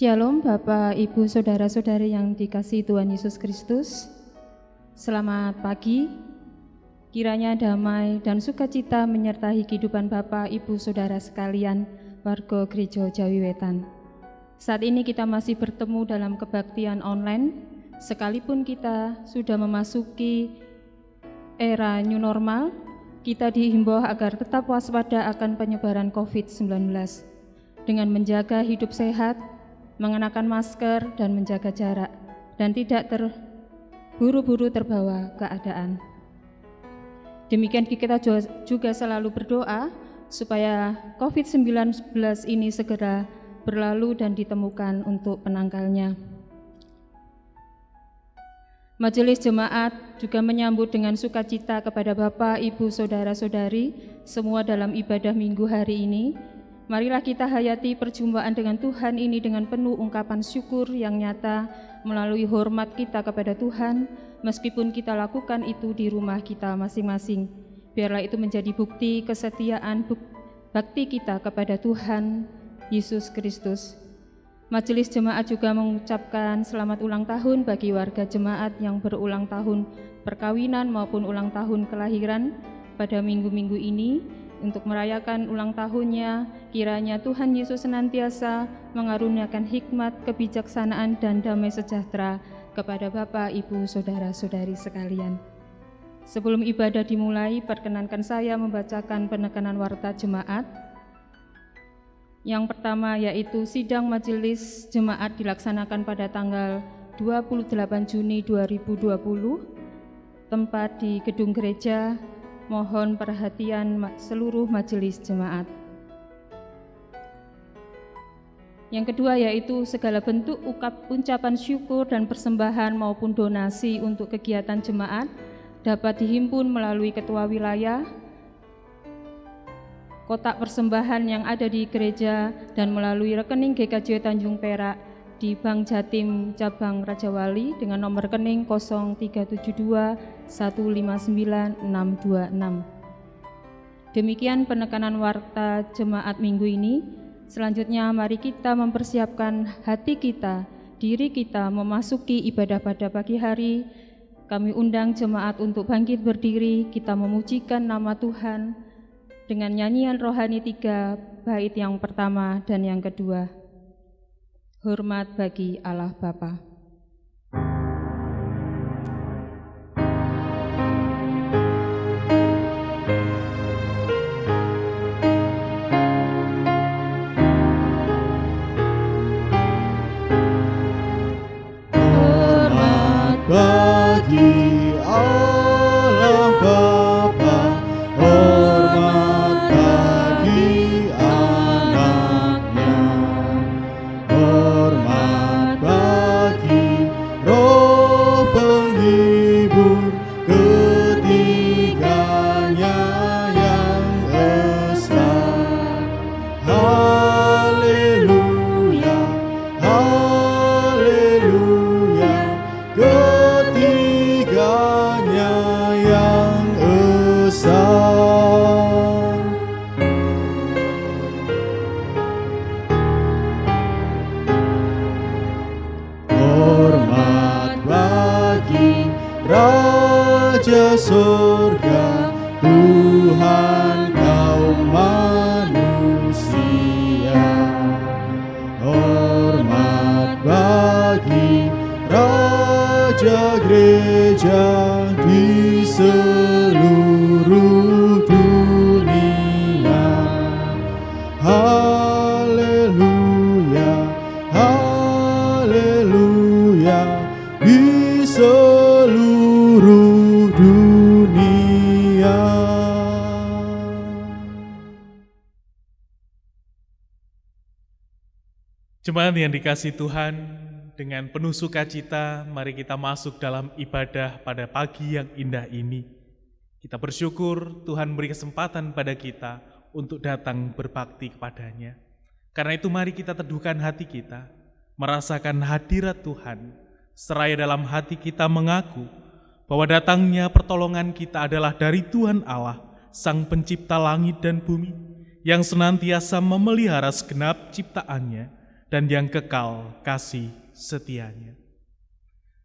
Shalom Bapak, Ibu, Saudara-saudari yang dikasihi Tuhan Yesus Kristus. Selamat pagi, kiranya damai dan sukacita menyertai kehidupan Bapak, Ibu, Saudara sekalian, warga Gereja Jawi Wetan. Saat ini kita masih bertemu dalam kebaktian online, sekalipun kita sudah memasuki era new normal, kita dihimbau agar tetap waspada akan penyebaran COVID-19 dengan menjaga hidup sehat, mengenakan masker dan menjaga jarak, dan tidak terburu-buru terbawa keadaan. Demikian kita juga selalu berdoa supaya COVID-19 ini segera berlalu dan ditemukan untuk penangkalnya. Majelis Jemaat juga menyambut dengan sukacita kepada Bapak, Ibu, Saudara-saudari semua dalam ibadah minggu hari ini. Marilah kita hayati perjumpaan dengan Tuhan ini dengan penuh ungkapan syukur yang nyata melalui hormat kita kepada Tuhan, meskipun kita lakukan itu di rumah kita masing-masing. Biarlah itu menjadi bukti kesetiaan bakti kita kepada Tuhan Yesus Kristus. Majelis Jemaat juga mengucapkan selamat ulang tahun bagi warga jemaat yang berulang tahun perkawinan maupun ulang tahun kelahiran pada minggu-minggu ini. Untuk merayakan ulang tahunnya, kiranya Tuhan Yesus senantiasa mengaruniakan hikmat, kebijaksanaan, dan damai sejahtera kepada Bapak, Ibu, Saudara-saudari sekalian. Sebelum ibadah dimulai, perkenankan saya membacakan penekanan warta jemaat. Yang pertama yaitu sidang majelis jemaat dilaksanakan pada tanggal 28 Juni 2020, tempat di gedung gereja. Mohon perhatian seluruh majelis jemaat. Yang kedua yaitu segala bentuk ucapan syukur dan persembahan maupun donasi untuk kegiatan jemaat dapat dihimpun melalui ketua wilayah, kotak persembahan yang ada di gereja dan melalui rekening GKJ Tanjung Perak di Bank Jatim Cabang Raja Wali dengan nomor rekening 0372159626. Demikian penekanan warta jemaat minggu ini. Selanjutnya mari kita mempersiapkan hati kita, diri kita memasuki ibadah pada pagi hari. Kami undang jemaat untuk bangkit berdiri, kita memujikan nama Tuhan dengan nyanyian rohani 3 bait yang pertama dan yang kedua. Hormat bagi Allah Bapa. Hormat bagi Allah Bapa, hormat bagi anaknya, hormat bagi Roh penghibur ketiganya yang esa. Haleluya, haleluya, ketiganya yang esa. Hormat bagi Raja Surga, Tuhan kaum manusia. Hormat bagi Raja Gereja di seluruh dunia. Haleluya, haleluya, di seluruh dunia. Jemaat yang dikasihi Tuhan, dengan penuh sukacita mari kita masuk dalam ibadah pada pagi yang indah ini. Kita bersyukur Tuhan beri kesempatan pada kita untuk datang berbakti kepadanya. Karena itu mari kita teduhkan hati kita, merasakan hadirat Tuhan, seraya dalam hati kita mengaku bahwa datangnya pertolongan kita adalah dari Tuhan Allah, Sang Pencipta langit dan bumi, yang senantiasa memelihara segenap ciptaannya dan yang kekal kasih setianya.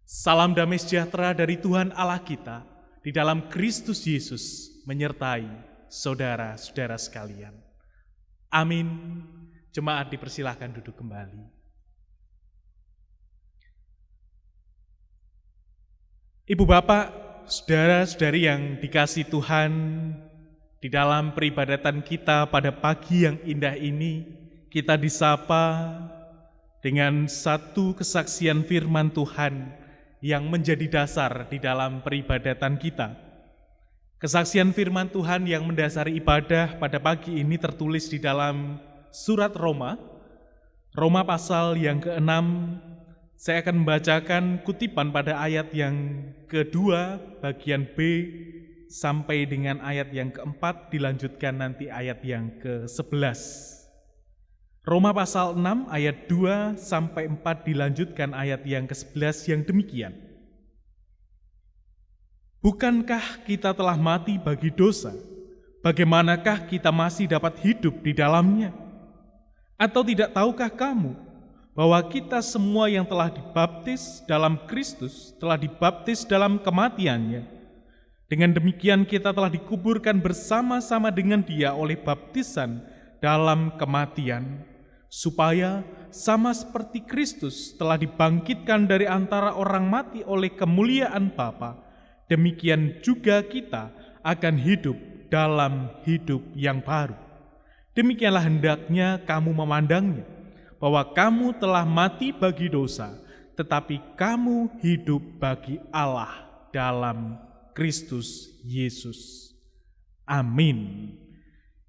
Salam damai sejahtera dari Tuhan Allah kita di dalam Kristus Yesus menyertai saudara-saudara sekalian. Amin. Jemaat dipersilahkan duduk kembali. Ibu bapak, saudara-saudari yang dikasihi Tuhan, di dalam peribadatan kita pada pagi yang indah ini, kita disapa dengan satu kesaksian firman Tuhan yang menjadi dasar di dalam peribadatan kita. Kesaksian firman Tuhan yang mendasari ibadah pada pagi ini tertulis di dalam surat Roma pasal yang ke-6. Saya akan membacakan kutipan pada ayat yang kedua, bagian B, sampai dengan ayat yang keempat, dilanjutkan nanti ayat yang ke-11. Roma pasal 6 ayat 2 sampai 4 dilanjutkan ayat yang ke-11 yang demikian. Bukankah kita telah mati bagi dosa? Bagaimanakah kita masih dapat hidup di dalamnya? Atau tidak tahukah kamu bahwa kita semua yang telah dibaptis dalam Kristus telah dibaptis dalam kematiannya? Dengan demikian kita telah dikuburkan bersama-sama dengan Dia oleh baptisan dalam kematian, supaya sama seperti Kristus telah dibangkitkan dari antara orang mati oleh kemuliaan Bapa, demikian juga kita akan hidup dalam hidup yang baru. Demikianlah hendaknya kamu memandangnya, bahwa kamu telah mati bagi dosa, tetapi kamu hidup bagi Allah dalam Kristus Yesus. Amin.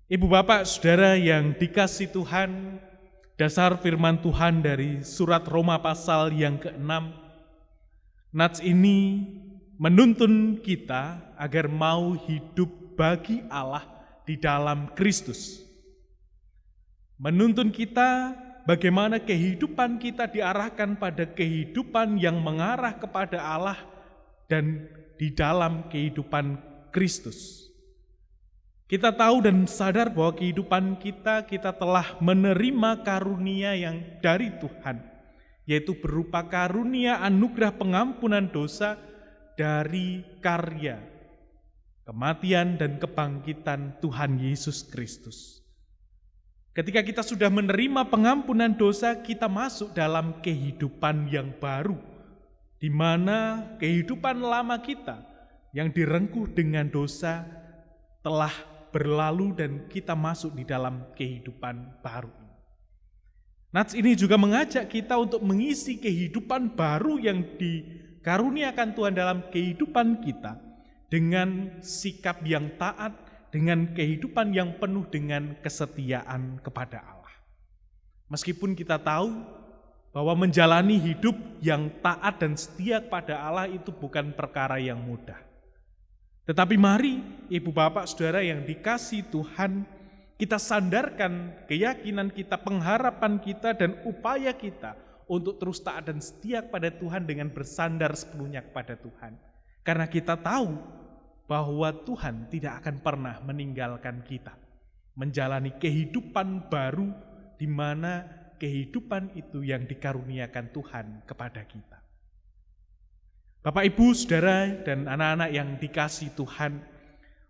Ibu bapak saudara yang dikasihi Tuhan, dasar firman Tuhan dari surat Roma pasal yang ke-6, nats ini menuntun kita agar mau hidup bagi Allah di dalam Kristus. Menuntun kita bagaimana kehidupan kita diarahkan pada kehidupan yang mengarah kepada Allah dan di dalam kehidupan Kristus. Kita tahu dan sadar bahwa kehidupan kita telah menerima karunia yang dari Tuhan, yaitu berupa karunia anugerah pengampunan dosa dari karya, kematian dan kebangkitan Tuhan Yesus Kristus. Ketika kita sudah menerima pengampunan dosa, kita masuk dalam kehidupan yang baru, di mana kehidupan lama kita yang direngkuh dengan dosa telah berlalu dan kita masuk di dalam kehidupan baru. Nats ini juga mengajak kita untuk mengisi kehidupan baru yang dikaruniakan Tuhan dalam kehidupan kita dengan sikap yang taat, dengan kehidupan yang penuh dengan kesetiaan kepada Allah. Meskipun kita tahu bahwa menjalani hidup yang taat dan setia kepada Allah itu bukan perkara yang mudah. Tetapi mari ibu bapak saudara yang dikasihi Tuhan, kita sandarkan keyakinan kita, pengharapan kita dan upaya kita untuk terus taat dan setia kepada Tuhan dengan bersandar sepenuhnya kepada Tuhan. Karena kita tahu bahwa Tuhan tidak akan pernah meninggalkan kita. Menjalani kehidupan baru di mana kehidupan itu yang dikaruniakan Tuhan kepada kita. Bapak, Ibu, Saudara, dan anak-anak yang dikasihi Tuhan,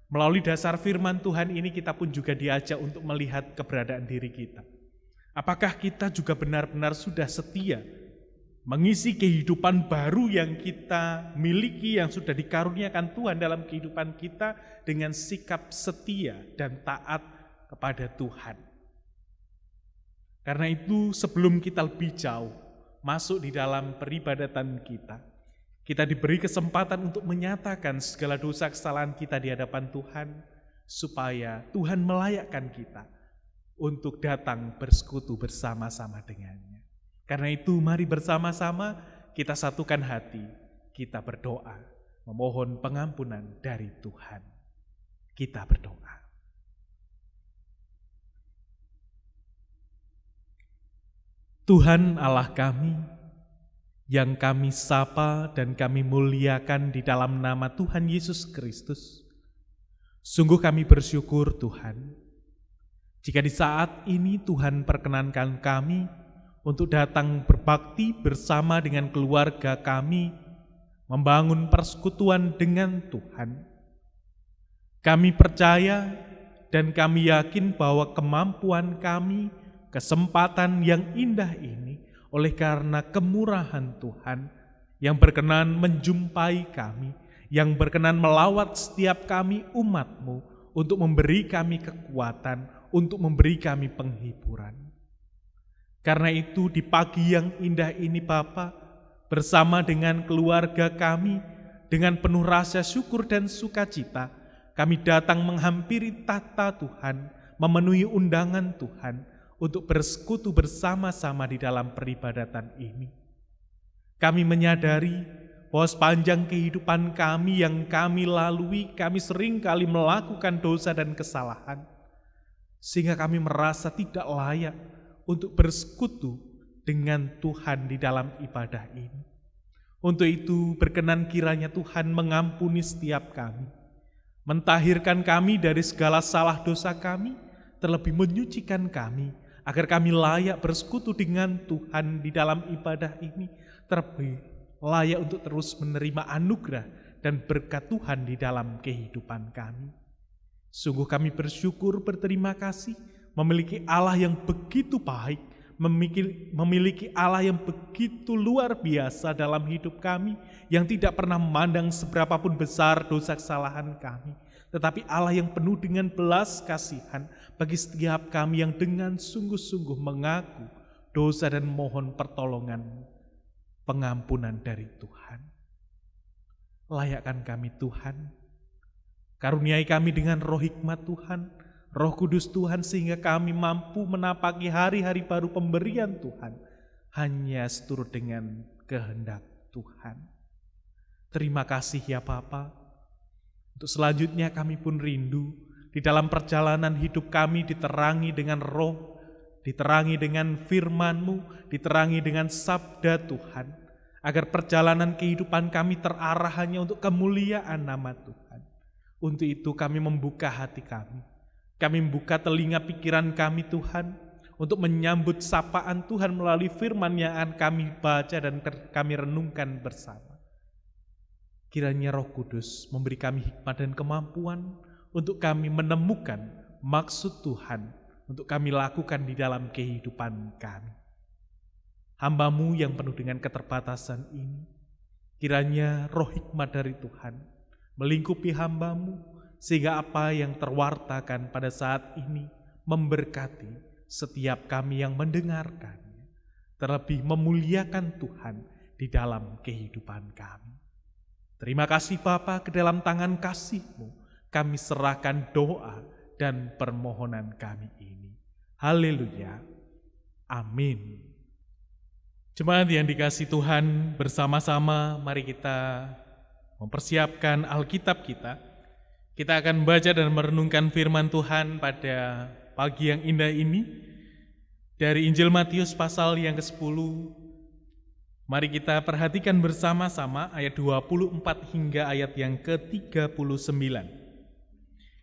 melalui dasar firman Tuhan ini kita pun juga diajak untuk melihat keberadaan diri kita. Apakah kita juga benar-benar sudah setia mengisi kehidupan baru yang kita miliki, yang sudah dikaruniakan Tuhan dalam kehidupan kita dengan sikap setia dan taat kepada Tuhan. Karena itu sebelum kita lebih jauh masuk di dalam peribadatan kita diberi kesempatan untuk menyatakan segala dosa kesalahan kita di hadapan Tuhan, supaya Tuhan melayakkan kita untuk datang bersekutu bersama-sama dengannya. Karena itu mari bersama-sama kita satukan hati, kita berdoa, memohon pengampunan dari Tuhan. Kita berdoa. Tuhan Allah kami, yang kami sapa dan kami muliakan di dalam nama Tuhan Yesus Kristus. Sungguh kami bersyukur Tuhan, jika di saat ini Tuhan perkenankan kami untuk datang berbakti bersama dengan keluarga kami, membangun persekutuan dengan Tuhan. Kami percaya dan kami yakin bahwa kemampuan kami, kesempatan yang indah ini oleh karena kemurahan Tuhan yang berkenan menjumpai kami, yang berkenan melawat setiap kami umat-Mu untuk memberi kami kekuatan, untuk memberi kami penghiburan. Karena itu di pagi yang indah ini Bapa, bersama dengan keluarga kami, dengan penuh rasa syukur dan sukacita, kami datang menghampiri tahta Tuhan, memenuhi undangan Tuhan untuk bersekutu bersama-sama di dalam peribadatan ini. Kami menyadari bahwa sepanjang kehidupan kami yang kami lalui, kami seringkali melakukan dosa dan kesalahan, sehingga kami merasa tidak layak untuk bersekutu dengan Tuhan di dalam ibadah ini. Untuk itu berkenan kiranya Tuhan mengampuni setiap kami, mentahirkan kami dari segala salah dosa kami, terlebih menyucikan kami, agar kami layak bersekutu dengan Tuhan di dalam ibadah ini, terlebih layak untuk terus menerima anugerah dan berkat Tuhan di dalam kehidupan kami. Sungguh kami bersyukur, berterima kasih, memiliki Allah yang begitu baik, memiliki Allah yang begitu luar biasa dalam hidup kami, yang tidak pernah memandang seberapapun besar dosa kesalahan kami, tetapi Allah yang penuh dengan belas kasihan bagi setiap kami yang dengan sungguh-sungguh mengaku dosa dan mohon pertolongan, pengampunan dari Tuhan. Layakkan kami Tuhan, karuniai kami dengan roh hikmat Tuhan, Roh Kudus Tuhan, sehingga kami mampu menapaki hari-hari baru pemberian Tuhan hanya seturut dengan kehendak Tuhan. Terima kasih ya Bapa. Untuk selanjutnya kami pun rindu di dalam perjalanan hidup kami diterangi dengan roh, diterangi dengan firman-Mu, diterangi dengan sabda Tuhan, agar perjalanan kehidupan kami terarah hanya untuk kemuliaan nama Tuhan. Untuk itu kami membuka hati kami. Kami membuka telinga pikiran kami Tuhan, untuk menyambut sapaan Tuhan melalui firman yang akan kami baca dan kami renungkan bersama. Kiranya Roh Kudus memberi kami hikmat dan kemampuan untuk kami menemukan maksud Tuhan untuk kami lakukan di dalam kehidupan kami. Hamba-Mu yang penuh dengan keterbatasan ini, kiranya roh hikmat dari Tuhan melingkupi hamba-Mu, sehingga apa yang terwartakan pada saat ini memberkati setiap kami yang mendengarkannya, terlebih memuliakan Tuhan di dalam kehidupan kami. Terima kasih Bapa, ke dalam tangan kasih-Mu kami serahkan doa dan permohonan kami ini. Haleluya. Amin. Jemaat yang dikasihi Tuhan, bersama-sama mari kita mempersiapkan Alkitab kita. Kita akan membaca dan merenungkan firman Tuhan pada pagi yang indah ini dari Injil Matius pasal yang ke-10. Mari kita perhatikan bersama-sama ayat 24 hingga ayat yang ke-39.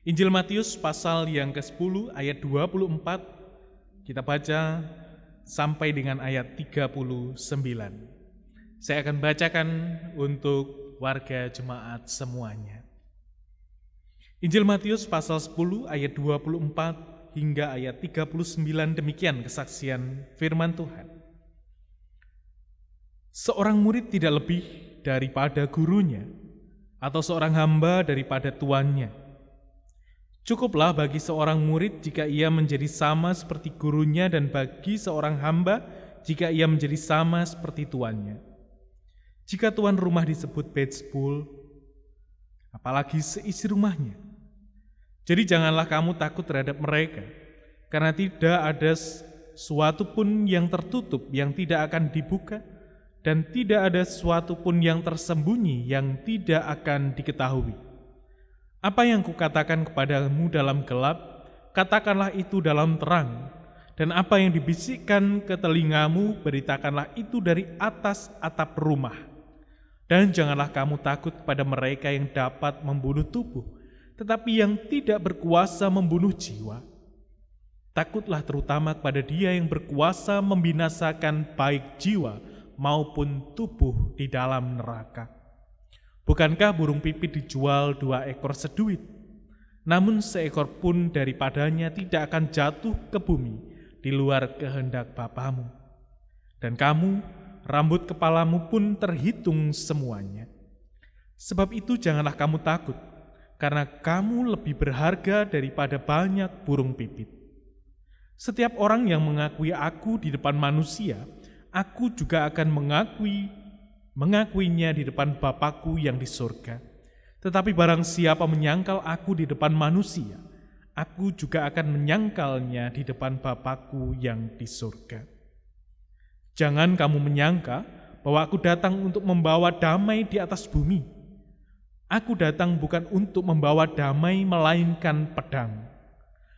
Injil Matius pasal yang ke-10 ayat 24, kita baca sampai dengan ayat 39. Saya akan bacakan untuk warga jemaat semuanya. Injil Matius pasal 10 ayat 24 hingga ayat 39, demikian kesaksian firman Tuhan. Seorang murid tidak lebih daripada gurunya, atau seorang hamba daripada tuannya. Cukuplah bagi seorang murid jika ia menjadi sama seperti gurunya, dan bagi seorang hamba jika ia menjadi sama seperti tuannya. Jika tuan rumah disebut Beelzebul, apalagi seisi rumahnya. Jadi janganlah kamu takut terhadap mereka, karena tidak ada sesuatu pun yang tertutup yang tidak akan dibuka, dan tidak ada sesuatu pun yang tersembunyi yang tidak akan diketahui. Apa yang kukatakan kepadamu dalam gelap, katakanlah itu dalam terang, dan apa yang dibisikkan ke telingamu, beritakanlah itu dari atas atap rumah. Dan janganlah kamu takut pada mereka yang dapat membunuh tubuh, tetapi yang tidak berkuasa membunuh jiwa. Takutlah terutama kepada Dia yang berkuasa membinasakan baik jiwa maupun tubuh di dalam neraka. Bukankah burung pipit dijual 2 ekor seduit? Namun seekor pun daripadanya tidak akan jatuh ke bumi di luar kehendak Bapamu. Dan kamu, rambut kepalamu pun terhitung semuanya. Sebab itu janganlah kamu takut, karena kamu lebih berharga daripada banyak burung pipit. Setiap orang yang mengakui aku di depan manusia, aku juga akan mengakuinya di depan Bapa-Ku yang di surga. Tetapi barang siapa menyangkal aku di depan manusia, aku juga akan menyangkalnya di depan Bapa-Ku yang di surga. Jangan kamu menyangka bahwa aku datang untuk membawa damai di atas bumi. Aku datang bukan untuk membawa damai, melainkan pedang.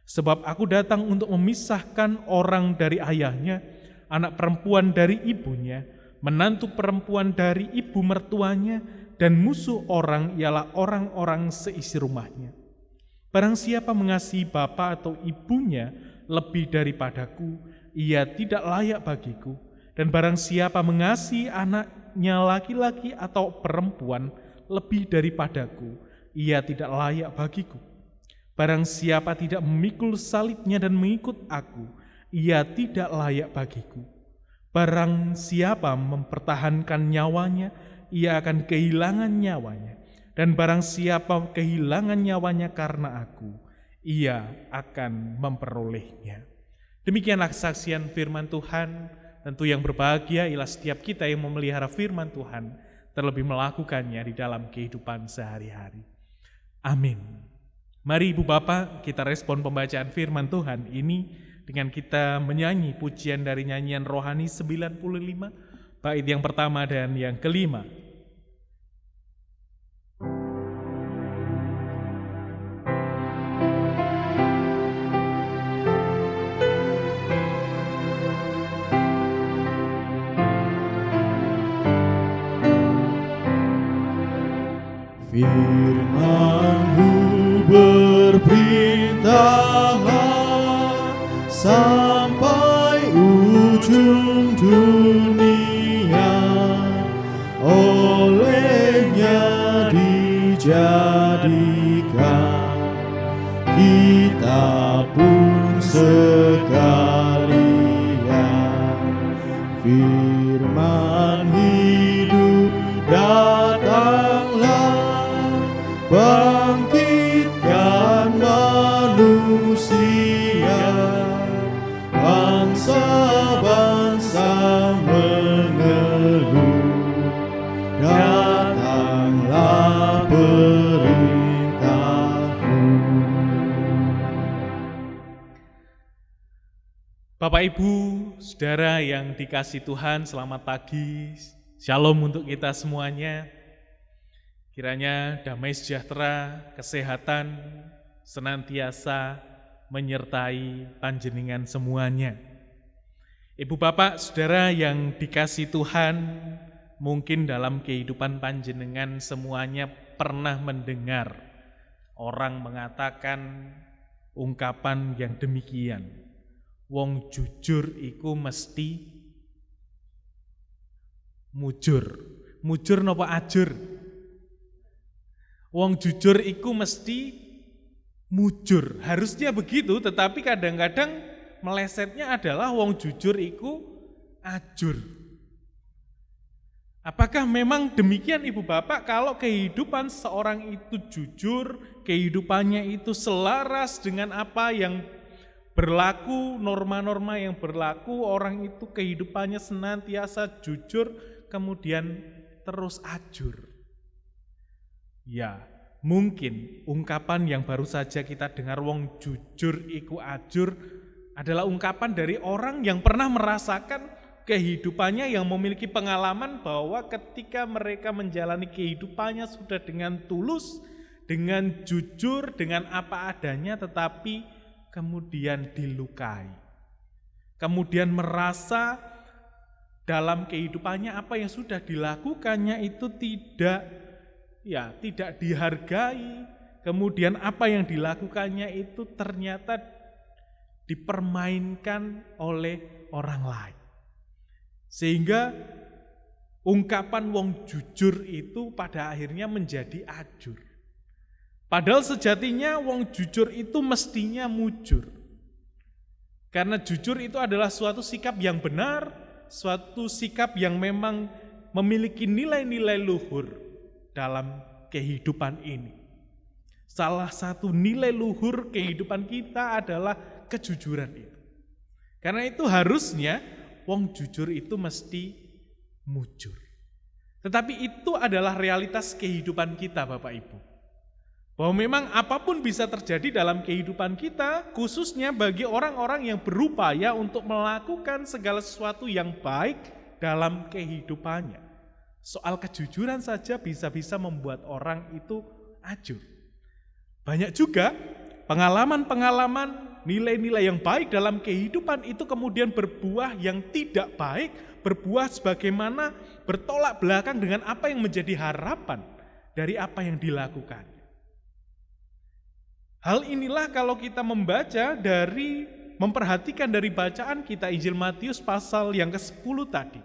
Sebab aku datang untuk memisahkan orang dari ayahnya, anak perempuan dari ibunya, menantu perempuan dari ibu mertuanya, dan musuh orang ialah orang-orang seisi rumahnya. Barang siapa mengasihi bapa atau ibunya lebih daripadaku, ia tidak layak bagiku. Dan barang siapa mengasihi anaknya laki-laki atau perempuan lebih daripadaku, ia tidak layak bagiku. Barang siapa tidak memikul salibnya dan mengikut aku, ia tidak layak bagiku. Barang siapa mempertahankan nyawanya, ia akan kehilangan nyawanya. Dan barang siapa kehilangan nyawanya karena aku, ia akan memperolehnya. Demikianlah kesaksian firman Tuhan. Tentu yang berbahagia ialah setiap kita yang memelihara firman Tuhan, terlebih melakukannya di dalam kehidupan sehari-hari. Amin. Mari Ibu Bapak, kita respon pembacaan firman Tuhan ini dengan kita menyanyi pujian dari nyanyian rohani 95, bait yang pertama dan yang kelima. Firman-Mu berperintahlah sampai ujung dunia, olehnya dijadikan kita pun sekalian. Firman hidup datanglah, bangkitkan manusia, bangsa-bangsa mengeluh, datanglah perintah-Mu. Bapak Ibu, Saudara yang dikasihi Tuhan, selamat pagi. Shalom untuk kita semuanya. Kiranya damai sejahtera, kesehatan senantiasa menyertai panjenengan semuanya. Ibu Bapak, Saudara yang dikasihi Tuhan, mungkin dalam kehidupan panjenengan semuanya pernah mendengar orang mengatakan ungkapan yang demikian. Wong jujur iku mesti mujur. Mujur napa ajur? Wong jujur iku mesti mujur. Harusnya begitu, tetapi kadang-kadang melesetnya adalah wong jujur iku ajur. Apakah memang demikian Ibu Bapak? Kalau kehidupan seorang itu jujur, kehidupannya itu selaras dengan apa yang berlaku, norma-norma yang berlaku, orang itu kehidupannya senantiasa jujur, kemudian terus ajur. Ya, mungkin ungkapan yang baru saja kita dengar wong jujur iku ajur adalah ungkapan dari orang yang pernah merasakan kehidupannya, yang memiliki pengalaman bahwa ketika mereka menjalani kehidupannya sudah dengan tulus, dengan jujur, dengan apa adanya, tetapi kemudian dilukai. Kemudian merasa dalam kehidupannya apa yang sudah dilakukannya itu tidak dihargai. Kemudian apa yang dilakukannya itu ternyata dipermainkan oleh orang lain. Sehingga ungkapan wong jujur itu pada akhirnya menjadi ajur. Padahal sejatinya wong jujur itu mestinya mujur. Karena jujur itu adalah suatu sikap yang benar, suatu sikap yang memang memiliki nilai-nilai luhur dalam kehidupan ini. Salah satu nilai luhur kehidupan kita adalah kejujuran itu. Karena itu harusnya wong jujur itu mesti mujur. Tetapi itu adalah realitas kehidupan kita, Bapak Ibu. Bahwa memang apapun bisa terjadi dalam kehidupan kita, khususnya bagi orang-orang yang berupaya untuk melakukan segala sesuatu yang baik dalam kehidupannya. Soal kejujuran saja bisa-bisa membuat orang itu ajur. Banyak juga pengalaman-pengalaman, nilai-nilai yang baik dalam kehidupan itu kemudian berbuah yang tidak baik, berbuah sebagaimana bertolak belakang dengan apa yang menjadi harapan dari apa yang dilakukan. Hal inilah kalau kita memperhatikan dari bacaan kita Injil Matius pasal yang ke-10 tadi.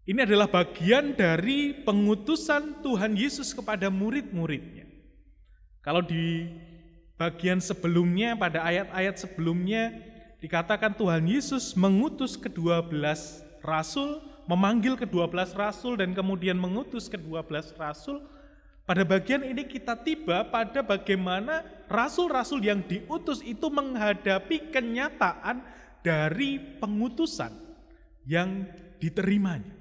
Ini adalah bagian dari pengutusan Tuhan Yesus kepada murid-muridnya. Kalau di bagian sebelumnya, pada ayat-ayat sebelumnya, dikatakan Tuhan Yesus mengutus ke-12 rasul, memanggil ke-12 rasul dan kemudian mengutus ke-12 rasul. Pada bagian ini kita tiba pada bagaimana rasul-rasul yang diutus itu menghadapi kenyataan dari pengutusan yang diterimanya.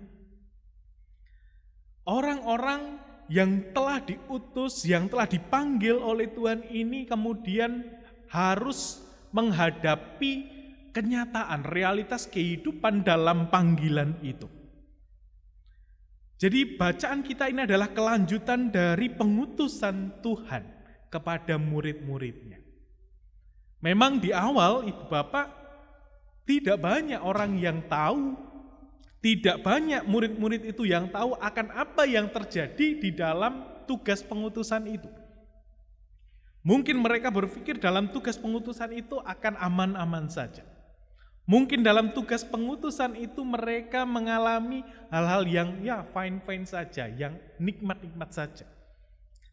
Orang-orang yang telah diutus, yang telah dipanggil oleh Tuhan ini kemudian harus menghadapi kenyataan, realitas kehidupan dalam panggilan itu. Jadi bacaan kita ini adalah kelanjutan dari pengutusan Tuhan kepada murid-muridnya. Memang di awal Ibu Bapak tidak banyak orang yang tahu, tidak banyak murid-murid itu yang tahu akan apa yang terjadi di dalam tugas pengutusan itu. Mungkin mereka berpikir dalam tugas pengutusan itu akan aman-aman saja. Mungkin dalam tugas pengutusan itu mereka mengalami hal-hal yang fine-fine saja, yang nikmat-nikmat saja.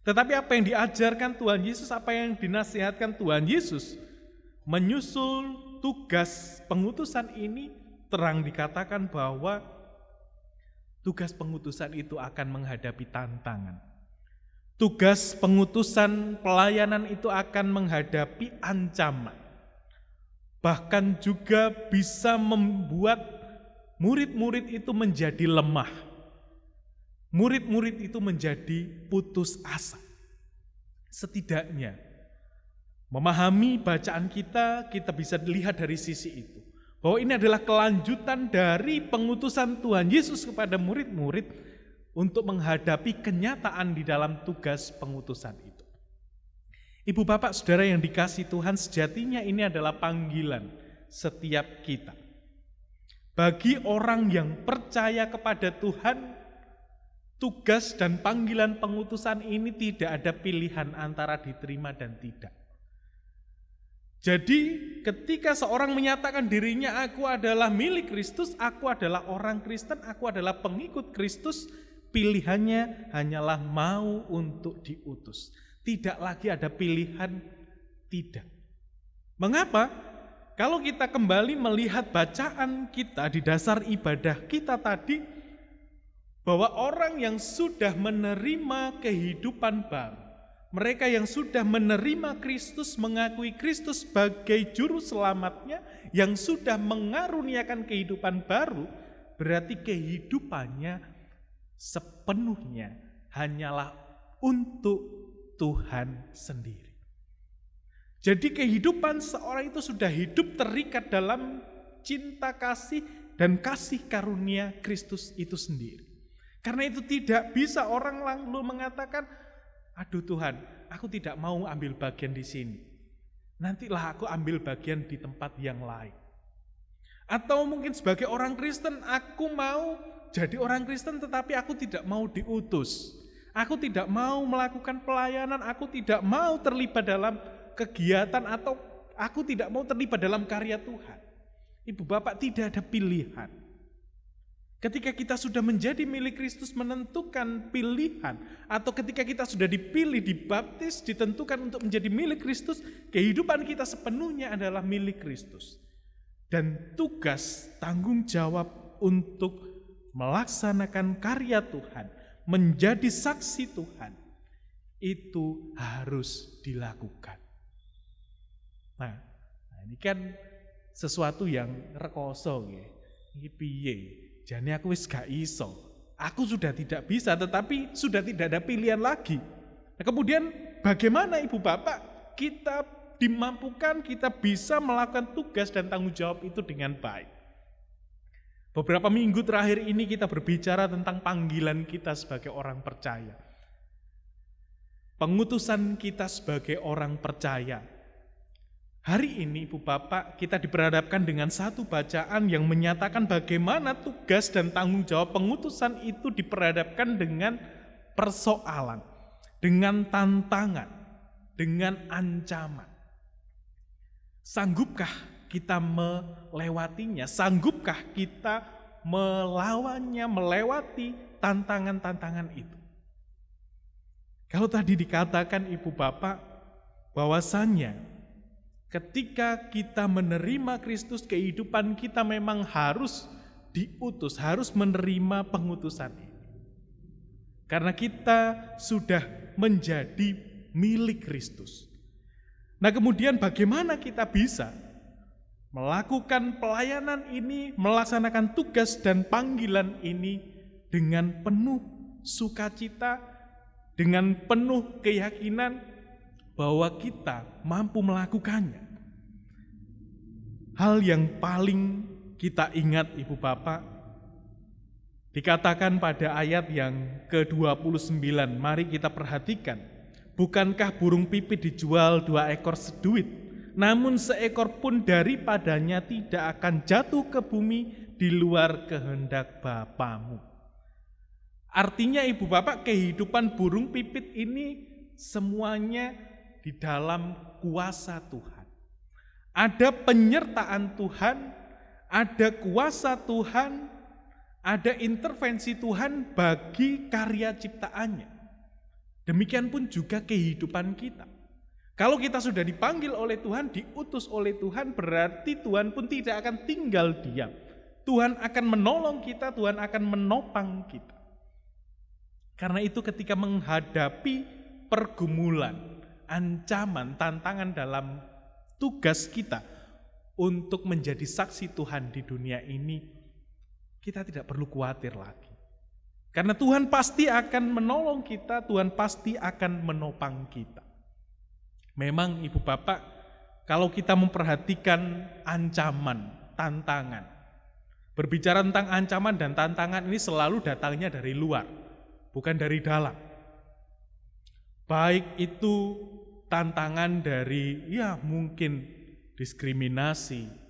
Tetapi apa yang diajarkan Tuhan Yesus, apa yang dinasihatkan Tuhan Yesus, menyusul tugas pengutusan ini, terang dikatakan bahwa tugas pengutusan itu akan menghadapi tantangan. Tugas pengutusan pelayanan itu akan menghadapi ancaman. Bahkan juga bisa membuat murid-murid itu menjadi lemah. Murid-murid itu menjadi putus asa. Setidaknya memahami bacaan kita bisa dilihat dari sisi itu. Bahwa ini adalah kelanjutan dari pengutusan Tuhan Yesus kepada murid-murid untuk menghadapi kenyataan di dalam tugas pengutusan itu. Ibu Bapak Saudara yang dikasihi Tuhan, sejatinya ini adalah panggilan setiap kita. Bagi orang yang percaya kepada Tuhan, tugas dan panggilan pengutusan ini tidak ada pilihan antara diterima dan tidak. Jadi ketika seorang menyatakan dirinya aku adalah milik Kristus, aku adalah orang Kristen, aku adalah pengikut Kristus, pilihannya hanyalah mau untuk diutus. Tidak lagi ada pilihan tidak. Mengapa? Kalau kita kembali melihat bacaan kita di dasar ibadah kita tadi, bahwa orang yang sudah menerima kehidupan baru, mereka yang sudah menerima Kristus, mengakui Kristus sebagai juru selamatnya, yang sudah mengaruniakan kehidupan baru, berarti kehidupannya sepenuhnya hanyalah untuk Tuhan sendiri. Jadi kehidupan seorang itu sudah hidup terikat dalam cinta kasih dan kasih karunia Kristus itu sendiri. Karena itu tidak bisa orang lalu mengatakan, aduh Tuhan, aku tidak mau ambil bagian di sini. Nantilah aku ambil bagian di tempat yang lain. Atau mungkin sebagai orang Kristen, aku mau jadi orang Kristen tetapi aku tidak mau diutus. Aku tidak mau melakukan pelayanan, aku tidak mau terlibat dalam kegiatan atau aku tidak mau terlibat dalam karya Tuhan. Ibu bapak, tidak ada pilihan. Ketika kita sudah menjadi milik Kristus, menentukan pilihan, atau ketika kita sudah dipilih, dibaptis, ditentukan untuk menjadi milik Kristus, kehidupan kita sepenuhnya adalah milik Kristus. Dan tugas, tanggung jawab untuk melaksanakan karya Tuhan, menjadi saksi Tuhan, itu harus dilakukan. Nah, ini kan sesuatu yang rekoso ya. Ini piye? Jane aku wis gak iso. Aku sudah tidak bisa, tetapi sudah tidak ada pilihan lagi. Nah, kemudian bagaimana ibu bapak kita dimampukan, kita bisa melakukan tugas dan tanggung jawab itu dengan baik? Beberapa minggu terakhir ini kita berbicara tentang panggilan kita sebagai orang percaya. Pengutusan kita sebagai orang percaya. Hari ini Ibu Bapak kita diperhadapkan dengan satu bacaan yang menyatakan bagaimana tugas dan tanggung jawab pengutusan itu diperhadapkan dengan persoalan, dengan tantangan, dengan ancaman. Sanggupkah kita melewatinya? Sanggupkah kita melawannya, melewati tantangan-tantangan itu? Kalau tadi dikatakan Ibu Bapak bahwasannya ketika kita menerima Kristus, kehidupan kita memang harus diutus, harus menerima pengutusan ini. Karena kita sudah menjadi milik Kristus. Nah, kemudian bagaimana kita bisa melakukan pelayanan ini, melaksanakan tugas dan panggilan ini dengan penuh sukacita, dengan penuh keyakinan bahwa kita mampu melakukannya. Hal yang paling kita ingat Ibu Bapak, dikatakan pada ayat yang ke-29, mari kita perhatikan. Bukankah burung pipit dijual 2 ekor seduit, namun seekor pun daripadanya tidak akan jatuh ke bumi di luar kehendak Bapamu. Artinya Ibu Bapak, kehidupan burung pipit ini semuanya di dalam kuasa Tuhan. Ada penyertaan Tuhan, ada kuasa Tuhan, ada intervensi Tuhan bagi karya ciptaannya. Demikian pun juga kehidupan kita. Kalau kita sudah dipanggil oleh Tuhan, diutus oleh Tuhan, berarti Tuhan pun tidak akan tinggal diam. Tuhan akan menolong kita, Tuhan akan menopang kita. Karena itu ketika menghadapi pergumulan, ancaman, tantangan dalam tugas kita untuk menjadi saksi Tuhan di dunia ini, kita tidak perlu khawatir lagi. Karena Tuhan pasti akan menolong kita, Tuhan pasti akan menopang kita. Memang Ibu Bapak, kalau kita memperhatikan ancaman, tantangan, berbicara tentang ancaman dan tantangan ini selalu datangnya dari luar, bukan dari dalam. Baik itu tantangan dari mungkin diskriminasi.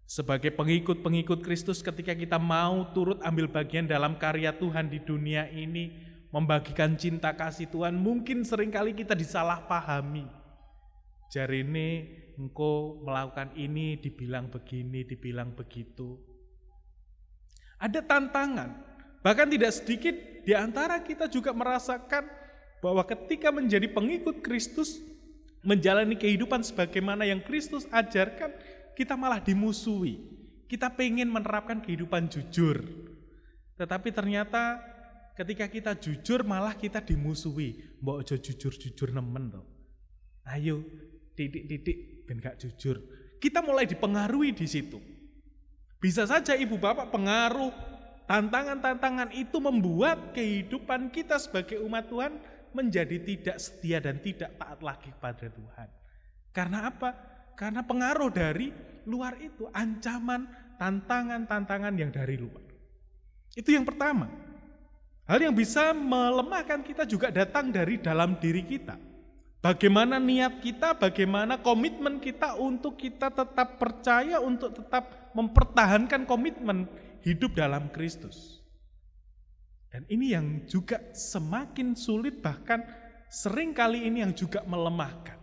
Sebagai pengikut-pengikut Kristus, ketika kita mau turut ambil bagian dalam karya Tuhan di dunia ini, membagikan cinta kasih Tuhan, mungkin seringkali kita disalahpahami. Jarine engkau melakukan ini, dibilang begini, dibilang begitu. Ada tantangan, bahkan tidak sedikit di antara kita juga merasakan bahwa ketika menjadi pengikut Kristus, menjalani kehidupan sebagaimana yang Kristus ajarkan, kita malah dimusuhi. Kita pengen menerapkan kehidupan jujur. Tetapi ternyata ketika kita jujur malah kita dimusuhi. Mbok aja jujur-jujur nemen toh. Ayo, titik-titik ben gak jujur. Kita mulai dipengaruhi di situ. Bisa saja Ibu Bapak pengaruh tantangan-tantangan itu membuat kehidupan kita sebagai umat Tuhan menjadi tidak setia dan tidak taat lagi kepada Tuhan. Karena apa? Karena pengaruh dari luar itu, ancaman, tantangan-tantangan yang dari luar. Itu yang pertama. Hal yang bisa melemahkan kita juga datang dari dalam diri kita. Bagaimana niat kita, bagaimana komitmen kita untuk kita tetap percaya, untuk tetap mempertahankan komitmen hidup dalam Kristus. Dan ini yang juga semakin sulit, bahkan sering kali ini yang juga melemahkan.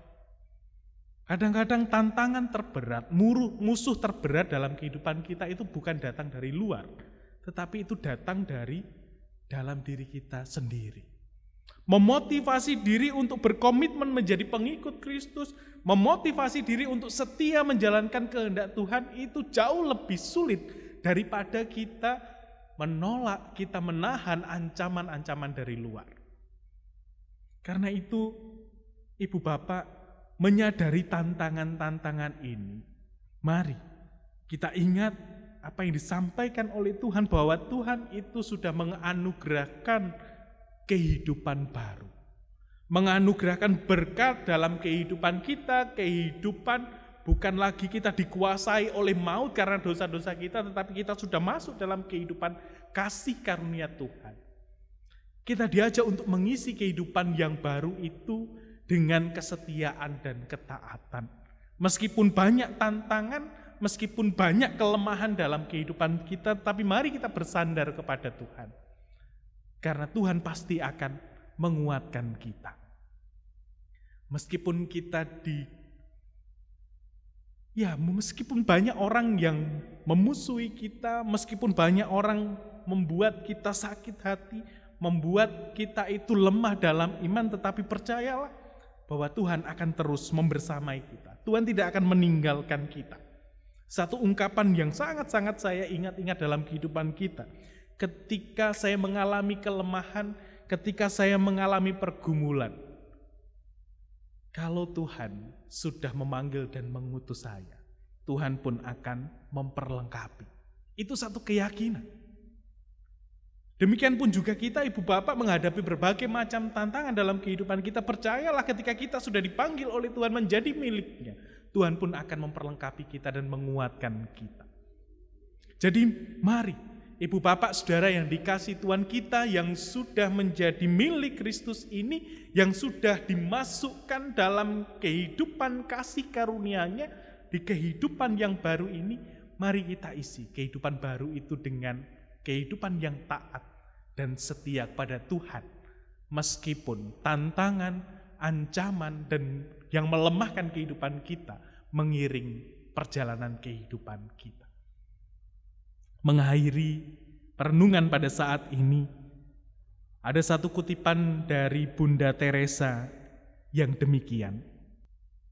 Kadang-kadang tantangan terberat, musuh terberat dalam kehidupan kita itu bukan datang dari luar, tetapi itu datang dari dalam diri kita sendiri. Memotivasi diri untuk berkomitmen menjadi pengikut Kristus, memotivasi diri untuk setia menjalankan kehendak Tuhan itu jauh lebih sulit daripada kita menolak, kita menahan ancaman-ancaman dari luar. Karena itu, Ibu Bapak, menyadari tantangan-tantangan ini, mari kita ingat apa yang disampaikan oleh Tuhan, bahwa Tuhan itu sudah menganugerahkan kehidupan baru, menganugerahkan berkat dalam kehidupan kita, kehidupan bukan lagi kita dikuasai oleh maut karena dosa-dosa kita, tetapi kita sudah masuk dalam kehidupan kasih karunia Tuhan. Kita diajak untuk mengisi kehidupan yang baru itu dengan kesetiaan dan ketaatan. Meskipun banyak tantangan, meskipun banyak kelemahan dalam kehidupan kita, tapi mari kita bersandar kepada Tuhan. Karena Tuhan pasti akan menguatkan kita. Meskipun kita meskipun banyak orang yang memusuhi kita, meskipun banyak orang membuat kita sakit hati, membuat kita itu lemah dalam iman, tetapi percayalah bahwa Tuhan akan terus membersamai kita. Tuhan tidak akan meninggalkan kita. Satu ungkapan yang sangat-sangat saya ingat-ingat dalam kehidupan kita. Ketika saya mengalami kelemahan, ketika saya mengalami pergumulan, kalau Tuhan sudah memanggil dan mengutus saya, Tuhan pun akan memperlengkapi. Itu satu keyakinan. Demikian pun juga kita, Ibu Bapak, menghadapi berbagai macam tantangan dalam kehidupan kita. Percayalah ketika kita sudah dipanggil oleh Tuhan menjadi miliknya, Tuhan pun akan memperlengkapi kita dan menguatkan kita. Jadi mari Ibu Bapak Saudara yang dikasihi Tuhan, kita yang sudah menjadi milik Kristus ini, yang sudah dimasukkan dalam kehidupan kasih karunia-Nya, di kehidupan yang baru ini, mari kita isi kehidupan baru itu dengan kehidupan yang taat dan setia pada Tuhan. Meskipun tantangan, ancaman, dan yang melemahkan kehidupan kita mengiring perjalanan kehidupan kita. Mengakhiri perenungan pada saat ini, ada satu kutipan dari Bunda Teresa yang demikian.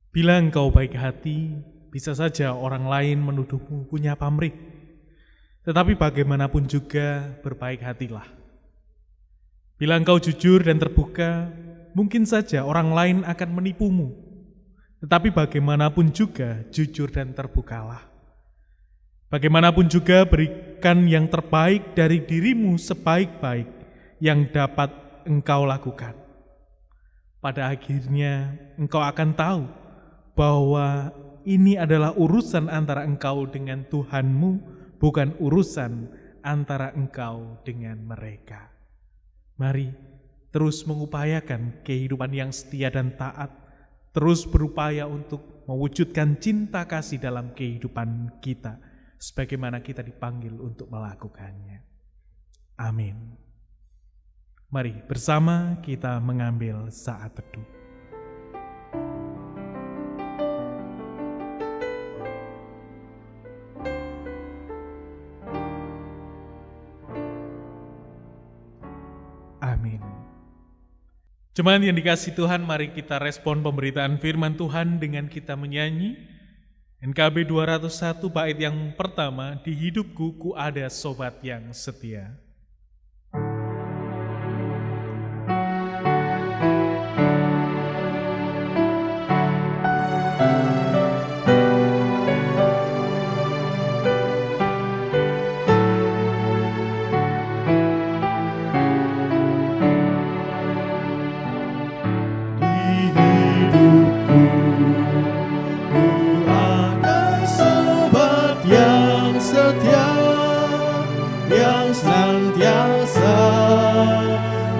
Bila engkau baik hati, bisa saja orang lain menuduhmu punya pamrih. Tetapi bagaimanapun juga berbaik hatilah. Bila engkau jujur dan terbuka, mungkin saja orang lain akan menipumu. Tetapi bagaimanapun juga jujur dan terbukalah. Bagaimanapun juga berikan yang terbaik dari dirimu sebaik-baik yang dapat engkau lakukan. Pada akhirnya engkau akan tahu bahwa ini adalah urusan antara engkau dengan Tuhanmu, bukan urusan antara engkau dengan mereka. Mari terus mengupayakan kehidupan yang setia dan taat, terus berupaya untuk mewujudkan cinta kasih dalam kehidupan kita, sebagaimana kita dipanggil untuk melakukannya. Amin. Mari bersama kita mengambil saat teduh. Jemaat yang dikasihi Tuhan, mari kita respon pemberitaan firman Tuhan dengan kita menyanyi NKB 201 bait yang pertama, di hidupku ku ada sobat yang setia.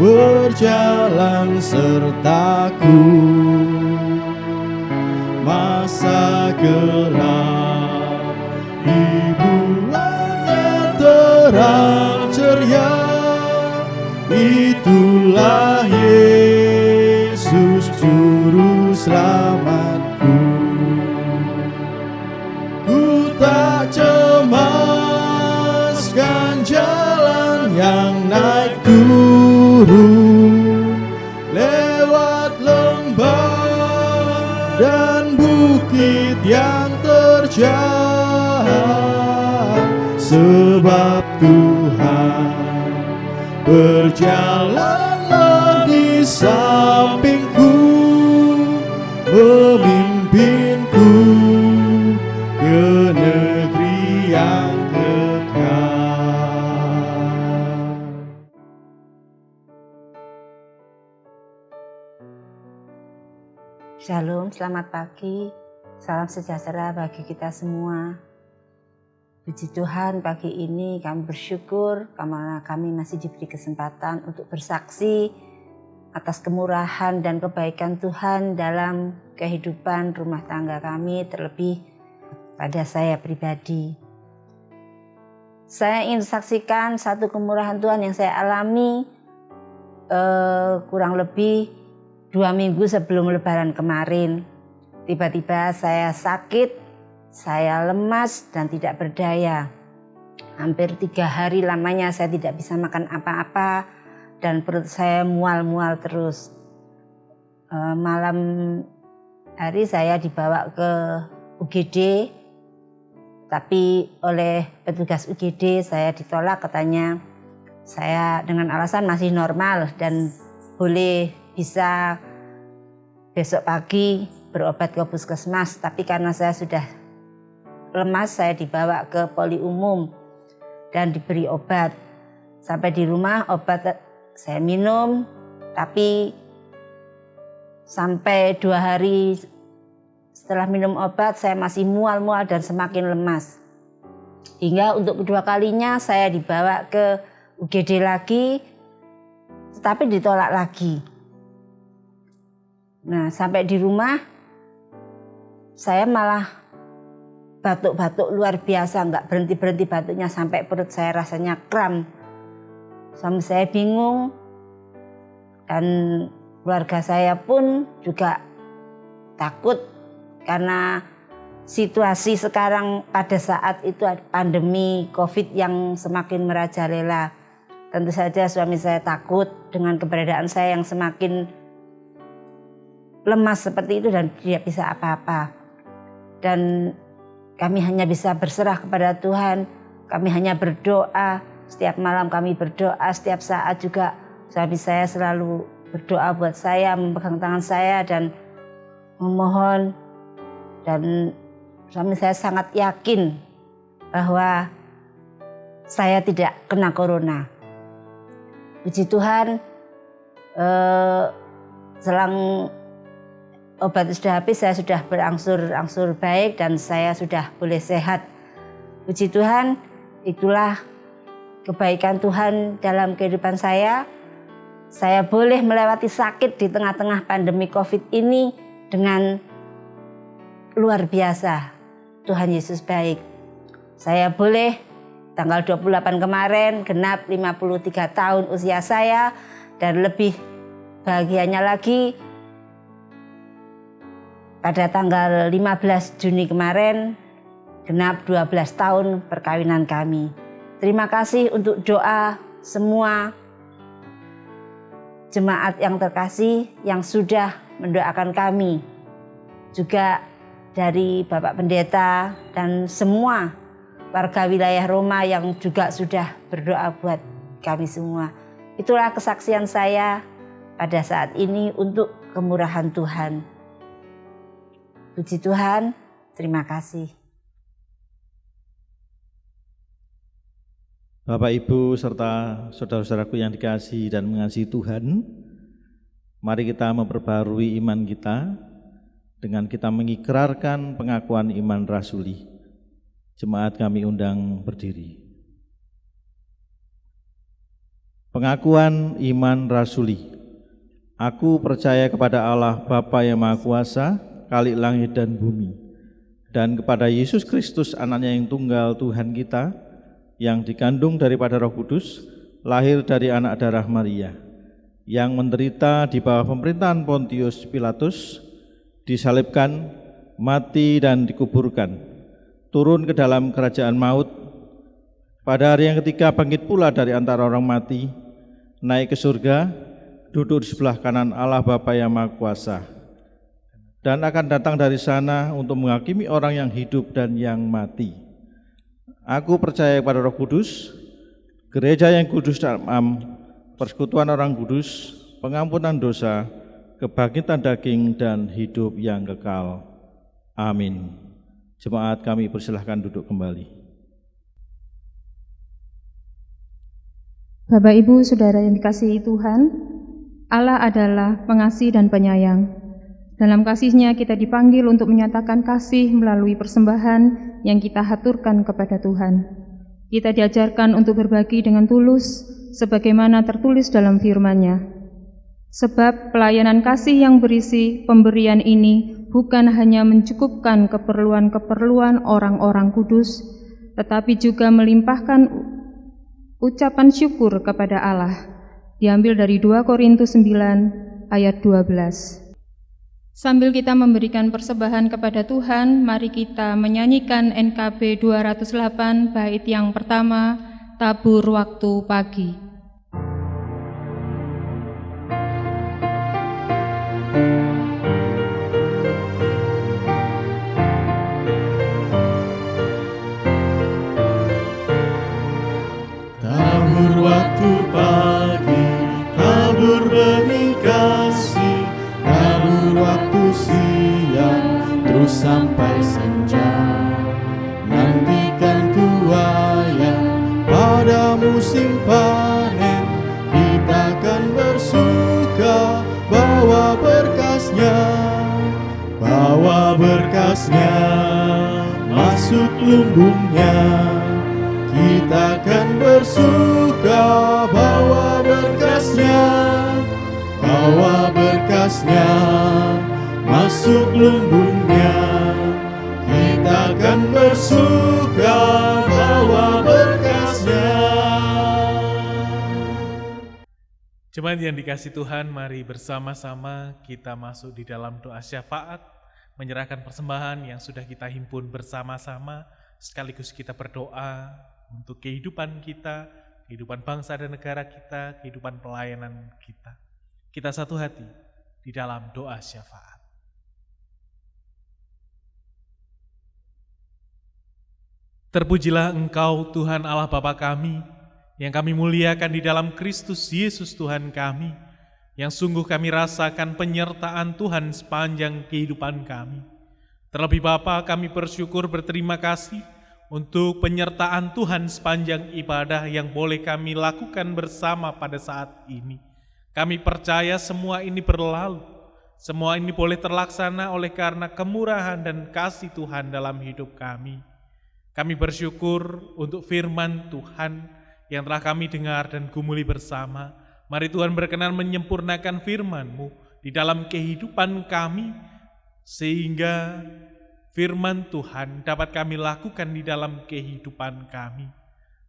Berjalan sertaku masa gelap, di bulannya terang ceria. Itulah Yesus juru selamatku. bukit yang terjal, sebab Tuhan berjalanlah di sampingku, memimpinku ke negeri yang kekal. Shalom, selamat pagi, salam sejahtera bagi kita semua. Puji Tuhan, pagi ini kami bersyukur karena kami masih diberi kesempatan untuk bersaksi atas kemurahan dan kebaikan Tuhan dalam kehidupan rumah tangga kami, terlebih pada saya pribadi. Saya ingin saksikan satu kemurahan Tuhan yang saya alami kurang lebih 2 minggu sebelum Lebaran kemarin. Tiba-tiba saya sakit, saya lemas dan tidak berdaya. Hampir 3 hari lamanya saya tidak bisa makan apa-apa dan perut saya mual-mual terus. Malam hari saya dibawa ke UGD, tapi oleh petugas UGD saya ditolak, katanya saya dengan alasan masih normal dan boleh bisa besok pagi berobat ke puskesmas. Tapi karena saya sudah lemas, saya dibawa ke poli umum dan diberi obat. Sampai di rumah obat saya minum, tapi sampai 2 hari setelah minum obat saya masih mual-mual dan semakin lemas. Hingga untuk kedua kalinya saya dibawa ke UGD lagi, tetapi ditolak lagi. Nah, sampai di rumah saya malah batuk-batuk luar biasa, nggak berhenti-berhenti batuknya sampai perut saya rasanya kram. Suami saya bingung dan keluarga saya pun juga takut karena situasi sekarang pada saat itu pandemi COVID yang semakin merajalela. Tentu saja suami saya takut dengan keberadaan saya yang semakin lemas seperti itu dan tidak bisa apa-apa. Dan kami hanya bisa berserah kepada Tuhan. Kami hanya berdoa. Setiap malam kami berdoa, setiap saat juga suami saya selalu berdoa buat saya, memegang tangan saya dan memohon. Dan suami saya sangat yakin bahwa saya tidak kena corona. Puji Tuhan, selang obat sudah habis, saya sudah berangsur-angsur baik dan saya sudah boleh sehat. Puji Tuhan, itulah kebaikan Tuhan dalam kehidupan saya. Saya boleh melewati sakit di tengah-tengah pandemi COVID ini dengan luar biasa. Tuhan Yesus baik. Saya boleh tanggal 28 kemarin genap 53 tahun usia saya, dan lebih bahagianya lagi pada tanggal 15 Juni kemarin genap 12 tahun perkawinan kami. Terima kasih untuk doa semua jemaat yang terkasih yang sudah mendoakan kami. Juga dari Bapak Pendeta dan semua warga wilayah Roma yang juga sudah berdoa buat kami semua. Itulah kesaksian saya pada saat ini untuk kemurahan Tuhan. Puji Tuhan, terima kasih. Bapak, Ibu, serta saudara-saudaraku yang dikasihi dan mengasihi Tuhan, mari kita memperbarui iman kita dengan kita mengikrarkan pengakuan iman rasuli. Jemaat kami undang berdiri. Pengakuan iman rasuli. Aku percaya kepada Allah Bapa yang Maha Kuasa, Khalik langit dan bumi, dan kepada Yesus Kristus anaknya yang tunggal Tuhan kita, yang dikandung daripada Roh Kudus, lahir dari anak darah Maria, yang menderita di bawah pemerintahan Pontius Pilatus, disalibkan, mati dan dikuburkan, turun ke dalam kerajaan maut, pada hari yang ketiga bangkit pula dari antara orang mati, naik ke surga, duduk di sebelah kanan Allah Bapa yang Maha Kuasa, dan akan datang dari sana untuk menghakimi orang yang hidup dan yang mati. Aku percaya kepada Roh Kudus, gereja yang kudus dan am, persekutuan orang kudus, pengampunan dosa, kebangkitan daging, dan hidup yang kekal. Amin. Jemaat, kami persilahkan duduk kembali. Bapak, Ibu, Saudara yang dikasihi Tuhan, Allah adalah pengasih dan penyayang. Dalam kasih-Nya kita dipanggil untuk menyatakan kasih melalui persembahan yang kita haturkan kepada Tuhan. Kita diajarkan untuk berbagi dengan tulus, sebagaimana tertulis dalam firman-Nya. Sebab pelayanan kasih yang berisi pemberian ini bukan hanya mencukupkan keperluan-keperluan orang-orang kudus, tetapi juga melimpahkan ucapan syukur kepada Allah. Diambil dari 2 Korintus 9 ayat 12. Sambil kita memberikan persembahan kepada Tuhan, mari kita menyanyikan NKB 208 bait yang pertama, Tabur Waktu Pagi. Tabur waktu pagi, tabur benih kasih, tabur waktu siang, terus sampai senja. Nantikan tuaian pada musim panen, kita akan bersuka bawa berkasnya, bawa berkasnya masuk lumbungnya. Kita akan bersuka bawa berkasnya, bawa berkasnya masuk lumbungnya. Kita akan bersuka bawa berkasnya. Jemaat yang dikasihi Tuhan, mari bersama-sama kita masuk di dalam doa syafaat, menyerahkan persembahan yang sudah kita himpun bersama-sama, sekaligus kita berdoa untuk kehidupan kita, kehidupan bangsa dan negara kita, kehidupan pelayanan kita. Kita satu hati di dalam doa syafaat. Terpujilah Engkau Tuhan Allah Bapa kami, yang kami muliakan di dalam Kristus Yesus Tuhan kami, yang sungguh kami rasakan penyertaan Tuhan sepanjang kehidupan kami. Terlebih Bapa, kami bersyukur berterima kasih untuk penyertaan Tuhan sepanjang ibadah yang boleh kami lakukan bersama pada saat ini. Kami percaya semua ini berlalu, semua ini boleh terlaksana oleh karena kemurahan dan kasih Tuhan dalam hidup kami. Kami bersyukur untuk firman Tuhan yang telah kami dengar dan gumuli bersama. Mari Tuhan berkenan menyempurnakan firman-Mu di dalam kehidupan kami, sehingga firman Tuhan dapat kami lakukan di dalam kehidupan kami.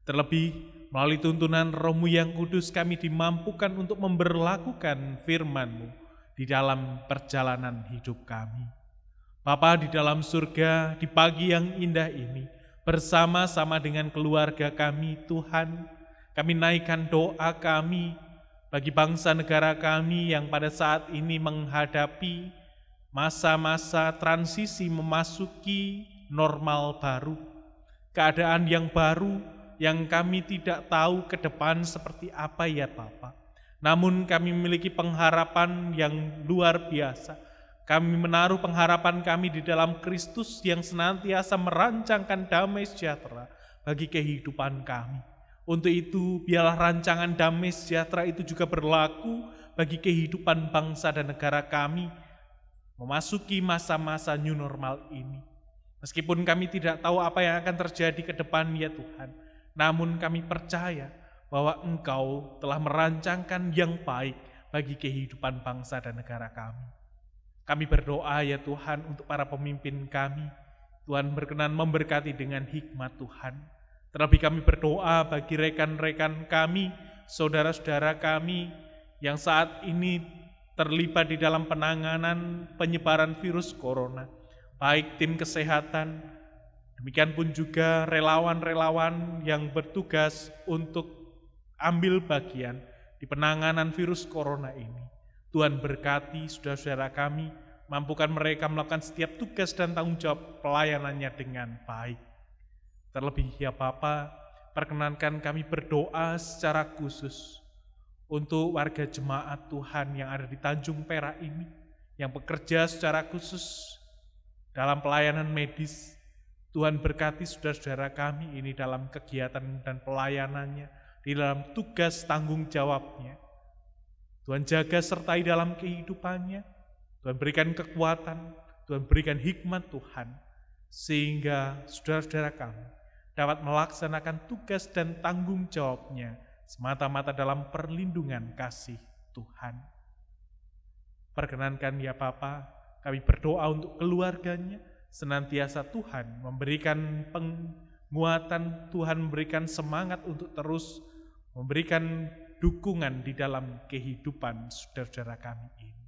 Terlebih melalui tuntunan Roh-Mu yang kudus, kami dimampukan untuk memberlakukan firman-Mu di dalam perjalanan hidup kami. Bapa di dalam surga, di pagi yang indah ini, bersama-sama dengan keluarga kami, Tuhan, kami naikkan doa kami bagi bangsa negara kami yang pada saat ini menghadapi masa-masa transisi memasuki normal baru, keadaan yang baru yang kami tidak tahu ke depan seperti apa ya Bapa. Namun kami memiliki pengharapan yang luar biasa. Kami menaruh pengharapan kami di dalam Kristus yang senantiasa merancangkan damai sejahtera bagi kehidupan kami. Untuk itu, biarlah rancangan damai sejahtera itu juga berlaku bagi kehidupan bangsa dan negara kami memasuki masa-masa new normal ini. Meskipun kami tidak tahu apa yang akan terjadi ke depan ya Tuhan, namun kami percaya bahwa Engkau telah merancangkan yang baik bagi kehidupan bangsa dan negara kami. Kami berdoa ya Tuhan untuk para pemimpin kami, Tuhan berkenan memberkati dengan hikmat Tuhan. Terlebih kami berdoa bagi rekan-rekan kami, saudara-saudara kami yang saat ini terlibat di dalam penanganan penyebaran virus corona, baik tim kesehatan, demikian pun juga relawan-relawan yang bertugas untuk ambil bagian di penanganan virus corona ini. Tuhan berkati saudara-saudara kami, Mampukan mereka melakukan setiap tugas dan tanggung jawab pelayanannya dengan baik. Terlebih ya Bapa, perkenankan kami berdoa secara khusus untuk warga jemaat Tuhan yang ada di Tanjung Perak ini, yang bekerja secara khusus dalam pelayanan medis. Tuhan berkati saudara-saudara kami ini dalam kegiatan dan pelayanannya, di dalam tugas tanggung jawabnya. Tuhan jaga sertai dalam kehidupannya, Tuhan berikan kekuatan, Tuhan berikan hikmat Tuhan, sehingga saudara-saudara kami dapat melaksanakan tugas dan tanggung jawabnya semata-mata dalam perlindungan kasih Tuhan. Perkenankan ya Bapa, kami berdoa untuk keluarganya, senantiasa Tuhan memberikan penguatan, Tuhan memberikan semangat untuk terus memberikan dukungan di dalam kehidupan saudara-saudara kami ini.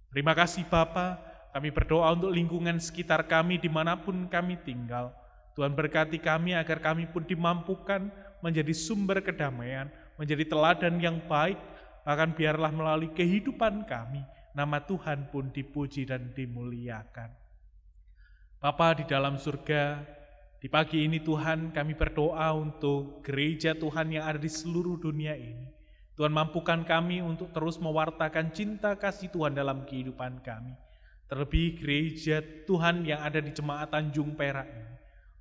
Terima kasih Bapa, kami berdoa untuk lingkungan sekitar kami dimanapun kami tinggal. Tuhan berkati kami agar kami pun dimampukan menjadi sumber kedamaian, menjadi teladan yang baik, bahkan biarlah melalui kehidupan kami, nama Tuhan pun dipuji dan dimuliakan. Bapa di dalam surga, di pagi ini Tuhan kami berdoa untuk gereja Tuhan yang ada di seluruh dunia ini. Tuhan mampukan kami untuk terus mewartakan cinta kasih Tuhan dalam kehidupan kami. Terlebih gereja Tuhan yang ada di Jemaat Tanjung Perak ini.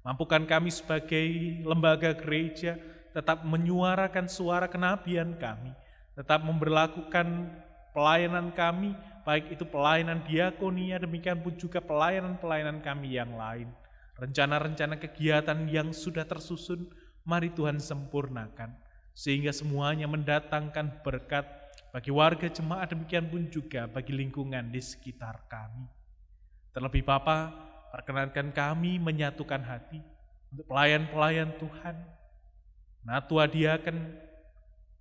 Mampukan kami sebagai lembaga gereja tetap menyuarakan suara kenabian kami, tetap memberlakukan pelayanan kami, baik itu pelayanan diakonia, demikian pun juga pelayanan-pelayanan kami yang lain. Rencana-rencana kegiatan yang sudah tersusun, mari Tuhan sempurnakan, sehingga semuanya mendatangkan berkat bagi warga jemaat, demikian pun juga bagi lingkungan di sekitar kami. Terlebih Bapa, perkenankan kami menyatukan hati untuk pelayan-pelayan Tuhan, Natua Diaken,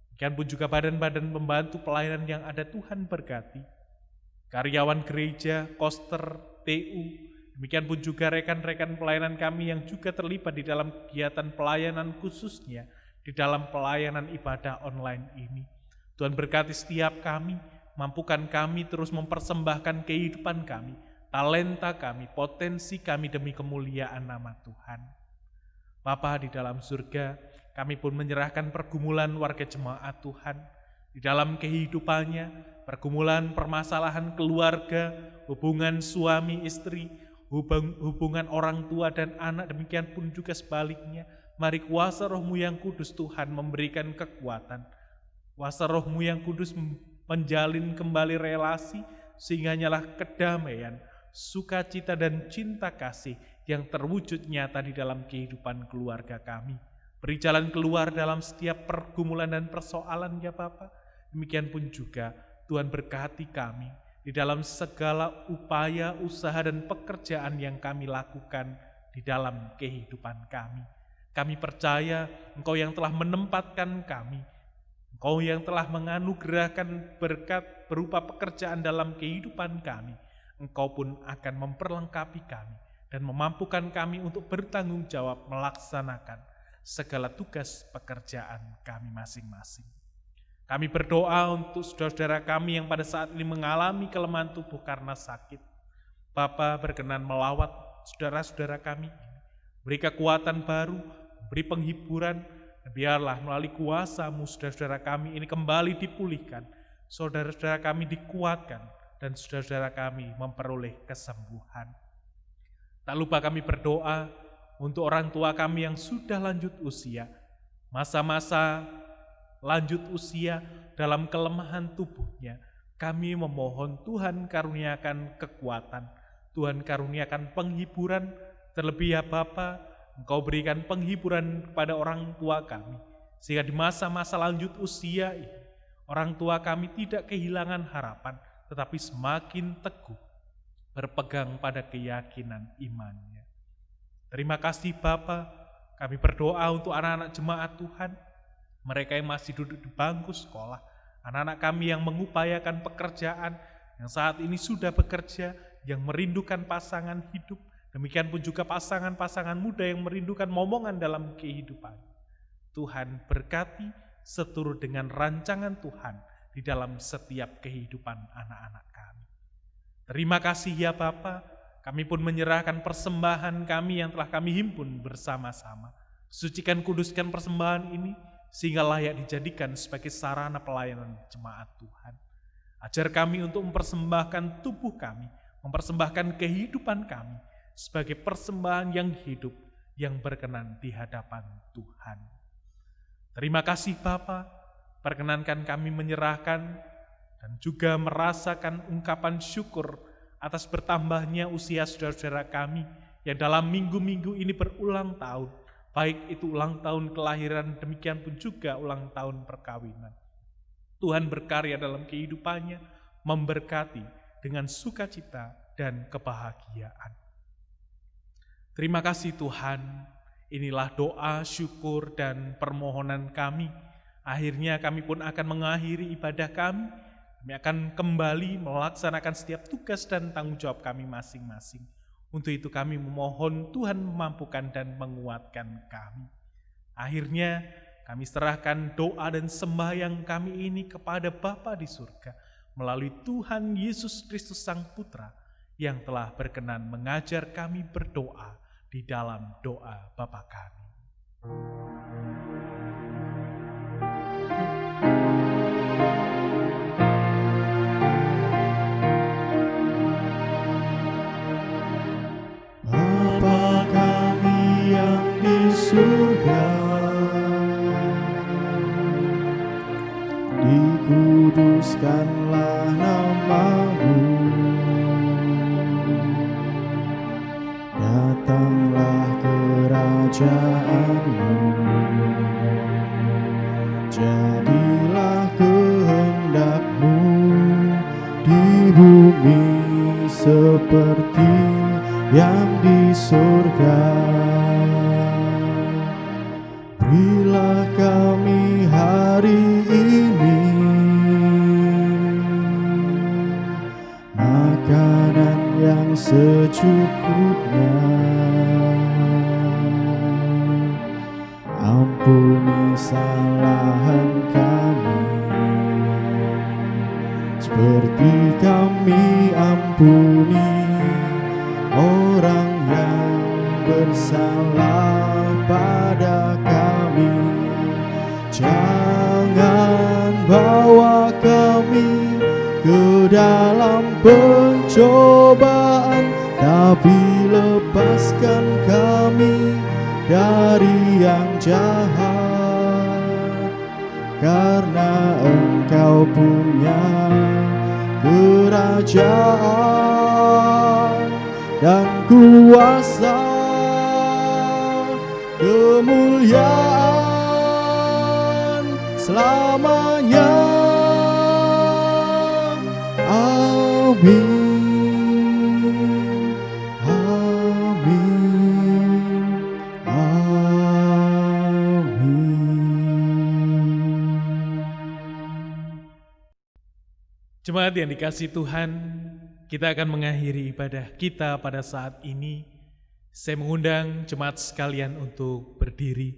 demikian pun juga badan-badan pembantu pelayanan yang ada Tuhan berkati, karyawan gereja, koster, TU, demikian pun juga rekan-rekan pelayanan kami yang juga terlibat di dalam kegiatan pelayanan khususnya di dalam pelayanan ibadah online ini. Tuhan berkati setiap kami, mampukan kami terus mempersembahkan kehidupan kami, talenta kami, potensi kami demi kemuliaan nama Tuhan. Bapa di dalam surga, kami pun menyerahkan pergumulan warga jemaat Tuhan di dalam kehidupannya, pergumulan permasalahan keluarga, hubungan suami istri, hubungan orang tua dan anak, demikian pun juga sebaliknya. Mari kuasa Roh-Mu yang kudus Tuhan memberikan kekuatan. Kuasa Roh-Mu yang kudus menjalin kembali relasi, sehingga nyalah kedamaian, sukacita dan cinta kasih yang terwujud nyata di dalam kehidupan keluarga kami. Beri jalan keluar dalam setiap pergumulan dan persoalan ya Bapa. Demikian pun juga Tuhan berkati kami di dalam segala upaya, usaha dan pekerjaan yang kami lakukan di dalam kehidupan kami. Kami percaya Engkau yang telah menempatkan kami, Engkau yang telah menganugerahkan berkat berupa pekerjaan dalam kehidupan kami. Engkau pun akan memperlengkapi kami dan memampukan kami untuk bertanggung jawab melaksanakan segala tugas pekerjaan kami masing-masing. Kami berdoa untuk saudara-saudara kami yang pada saat ini mengalami kelemahan tubuh karena sakit. Bapa berkenan melawat saudara-saudara kami, beri kekuatan baru, beri penghiburan, dan biarlah melalui kuasa-Mu saudara-saudara kami ini kembali dipulihkan, saudara-saudara kami dikuatkan, dan saudara-saudara kami memperoleh kesembuhan. Tak lupa kami berdoa untuk orang tua kami yang sudah lanjut usia, masa-masa lanjut usia dalam kelemahan tubuhnya. Kami memohon Tuhan karuniakan kekuatan, Tuhan karuniakan penghiburan, terlebih ya Bapa, Engkau berikan penghiburan kepada orang tua kami, sehingga di masa-masa lanjut usia ini, orang tua kami tidak kehilangan harapan, tetapi semakin teguh berpegang pada keyakinan imannya. Terima kasih Bapa, kami berdoa untuk anak-anak jemaat Tuhan, mereka yang masih duduk di bangku sekolah, anak-anak kami yang mengupayakan pekerjaan, yang saat ini sudah bekerja, yang merindukan pasangan hidup, demikian pun juga pasangan-pasangan muda yang merindukan momongan dalam kehidupan. Tuhan berkati seturut dengan rancangan Tuhan di dalam setiap kehidupan anak-anak kami. Terima kasih ya Bapa, kami pun menyerahkan persembahan kami yang telah kami himpun bersama-sama. Sucikan kuduskan persembahan ini, sehingga layak dijadikan sebagai sarana pelayanan jemaat Tuhan. Ajar kami untuk mempersembahkan tubuh kami, mempersembahkan kehidupan kami, sebagai persembahan yang hidup, yang berkenan di hadapan Tuhan. Terima kasih Bapa, perkenankan kami menyerahkan dan juga merasakan ungkapan syukur atas bertambahnya usia saudara-saudara kami yang dalam minggu-minggu ini berulang tahun, baik itu ulang tahun kelahiran, demikian pun juga ulang tahun perkawinan. Tuhan berkarya dalam kehidupannya, memberkati dengan sukacita dan kebahagiaan. Terima kasih Tuhan, inilah doa, syukur, dan permohonan kami. Akhirnya kami pun akan mengakhiri ibadah kami. Kami akan kembali melaksanakan setiap tugas dan tanggung jawab kami masing-masing. Untuk itu kami memohon Tuhan memampukan dan menguatkan kami. Akhirnya kami serahkan doa dan sembahyang kami ini kepada Bapa di surga melalui Tuhan Yesus Kristus Sang Putra yang telah berkenan mengajar kami berdoa di dalam doa Bapa kami. Bapa kami yang di surga, dikuduskanlah nama-Mu, datanglah kerajaan-Mu, jadilah kehendak-Mu di bumi seperti yang di surga. Berilah kami hari ini makanan yang secukupnya. Ampuni kesalahan kami, seperti kami ampuni orang yang bersalah pada kami. Jangan bawa kami ke dalam pencobaan, tapi lepaskan kami dari yang jahat, karena Engkau punya kerajaan dan kuasa, kemuliaan selamanya. Amin. Jemaat yang dikasihi Tuhan, kita akan mengakhiri ibadah kita pada saat ini. Saya mengundang jemaat sekalian untuk berdiri.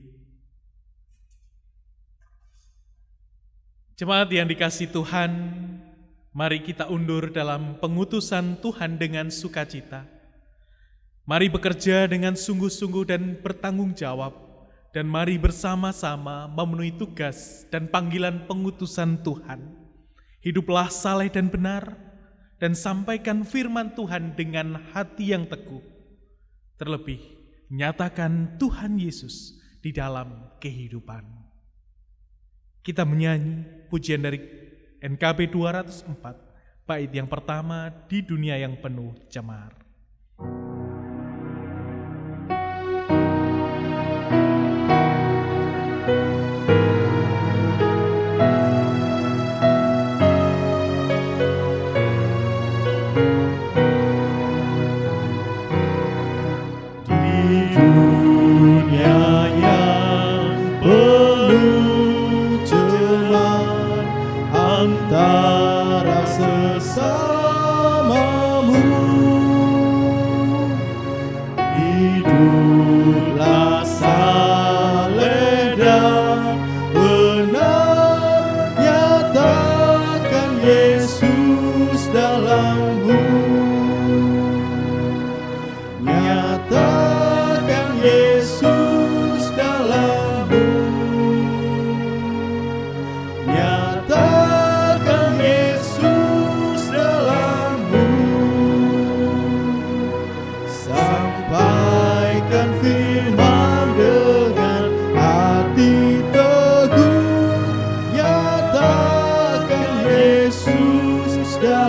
Jemaat yang dikasihi Tuhan, mari kita undur dalam pengutusan Tuhan dengan sukacita. Mari bekerja dengan sungguh-sungguh dan bertanggung jawab, dan mari bersama-sama memenuhi tugas dan panggilan pengutusan Tuhan. Hiduplah saleh dan benar, dan sampaikan firman Tuhan dengan hati yang teguh. Terlebih, nyatakan Tuhan Yesus di dalam kehidupan. Kita menyanyi pujian dari NKB 204, bait yang pertama, Di Dunia Yang Penuh Cemar. Antara sesamamu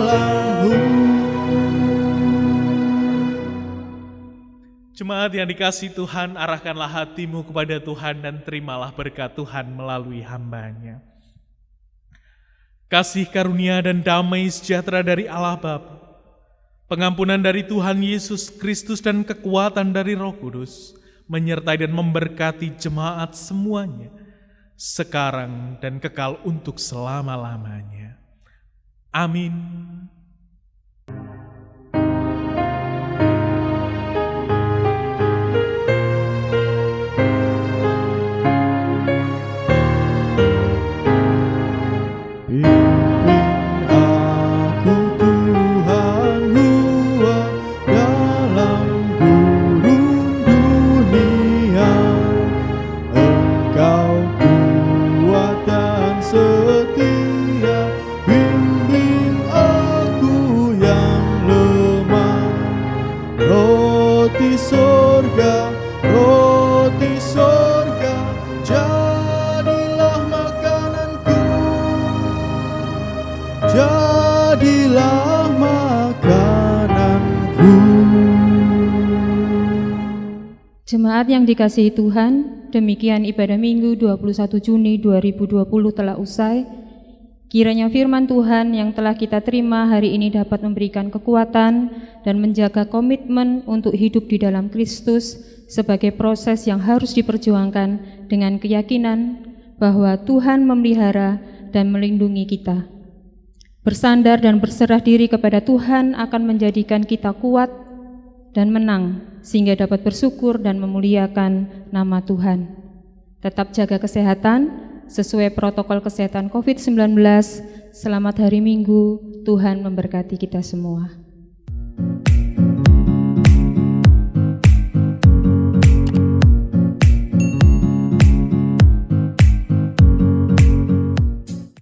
dalammu. Jemaat yang dikasihi Tuhan, arahkanlah hatimu kepada Tuhan dan terimalah berkat Tuhan melalui hamba-Nya. Kasih karunia dan damai sejahtera dari Allah Bapa, pengampunan dari Tuhan Yesus Kristus dan kekuatan dari Roh Kudus, menyertai dan memberkati jemaat semuanya, sekarang dan kekal untuk selama-lamanya. Amin. Roti sorga, jadilah makananku, jadilah makananku. Jemaat yang dikasihi Tuhan, demikian ibadah Minggu 21 Juni 2020 telah usai. Kiranya firman Tuhan yang telah kita terima hari ini dapat memberikan kekuatan dan menjaga komitmen untuk hidup di dalam Kristus sebagai proses yang harus diperjuangkan dengan keyakinan bahwa Tuhan memelihara dan melindungi kita. Bersandar dan berserah diri kepada Tuhan akan menjadikan kita kuat dan menang sehingga dapat bersyukur dan memuliakan nama Tuhan. Tetap jaga kesehatan sesuai protokol kesehatan COVID-19. Selamat hari Minggu, Tuhan memberkati kita semua.